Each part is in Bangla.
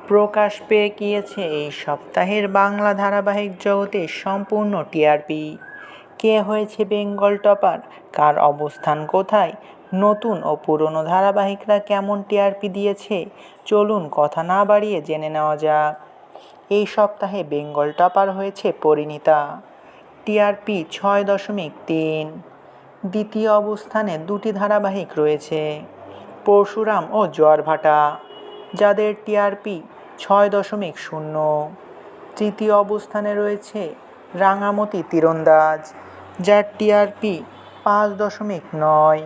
প্রকাশ পেয়ে গিয়েছে এই সপ্তাহের বাংলা ধারাবাহিক জগতের সম্পূর্ণ টিআরপি। কে হয়েছে বেঙ্গল টপার, কার অবস্থান কোথায়, নতুন ও পুরনো ধারাবাহিকরা কেমন টিআরপি দিয়েছে, চলুন কথা না বাড়িয়ে জেনে নেওয়া যাক। এই সপ্তাহে বেঙ্গল টপার হয়েছে পরিণীতা, টিআরপি 6.3। দ্বিতীয় অবস্থানে দুটি ধারাবাহিক রয়েছে, পরশুরাম ও জোয়ারভাটা, যাদের টিআরপি 6.0। তৃতীয় অবস্থানে রয়েছে রাঙামতি তীরন্দাজ, যার টিআরপি 5.9।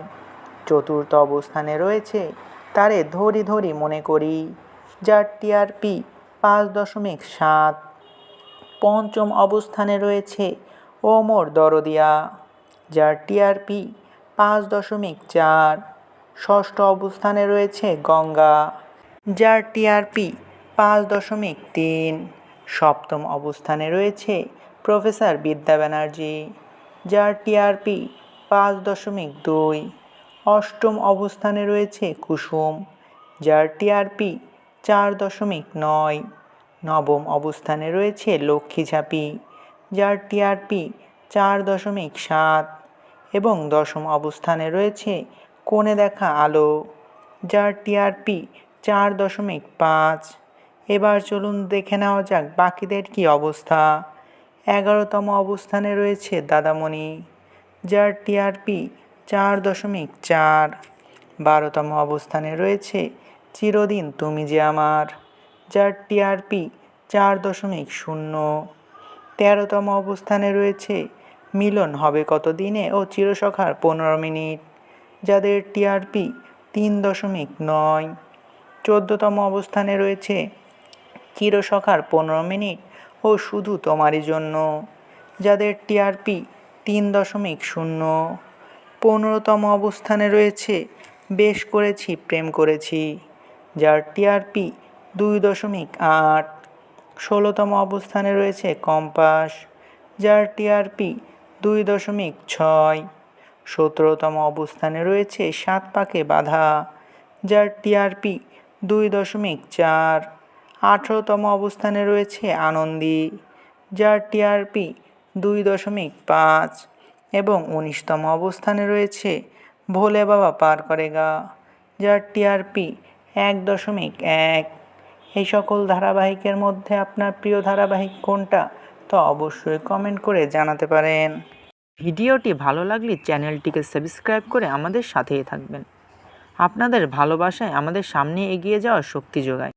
চতুর্থ অবস্থানে রয়েছে তারে ধরি ধরি মনে করি, যার টিআরপি 5.7। পঞ্চম অবস্থানে রয়েছে ও মোর দরদিয়া, যার টিআরপি 5.4। ষষ্ঠ অবস্থানে রয়েছে গঙ্গা, যার টিআরপি 5.3। সপ্তম অবস্থানে রয়েছে প্রফেসর বিদ্যা ব্যানার্জি, যার টিআরপি 5.2। অষ্টম অবস্থানে রয়েছে কুসুম, যার টিআরপি 4.9। নবম অবস্থানে রয়েছে লক্ষ্মী ঝাঁপি, যার টিআরপি 4.7। এবং দশম অবস্থানে রয়েছে কোণে দেখা আলো, যার টিআরপি 4.5। এবার চলুন দেখে নেওয়া যাক বাকিদের কী অবস্থা। 11তম অবস্থানে রয়েছে দাদামণি, যার টিআরপি 4.4। 12তম অবস্থানে রয়েছে চিরদিন তুমি যে আমার, যার টিআরপি 4.0। 13তম অবস্থানে রয়েছে মিলন হবে কত দিনে ও চিরসখার 15 মিনিট, যাদের টিআরপি 3.9। 14তম অবস্থানে রয়েছে চিরসখার 15 মিনিট ও শুধু তোমারই জন্য, যাদের টিআরপি 3.0। 15তম অবস্থানে রয়েছে বেশ করেছি প্রেম করেছি, যার টিআরপি 2.8। 16তম অবস্থানে রয়েছে কম্পাস, যার টিআরপি 2.6। 17তম অবস্থানে রয়েছে সাত পাকে বাঁধা, যার টিআরপি 2.4। 18তম অবস্থানে রয়েছে আনন্দী, যার টিআরপি 2.5। এবং 19তম অবস্থানে রয়েছে ভোলে বাবা পার করেগা, যার টিআরপি 1.1। এই সকল ধারাবাহিকের মধ্যে আপনার প্রিয় ধারাবাহিক কোনটা, তো অবশ্যই কমেন্ট করে জানাতে পারেন। ভিডিওটি ভালো লাগলে চ্যানেলটিকে সাবস্ক্রাইব করে আমাদের সাথেই থাকবেন। আপনাদের ভালোবাসায় আমাদের সামনে এগিয়ে যাওয়ার শক্তি যোগায়।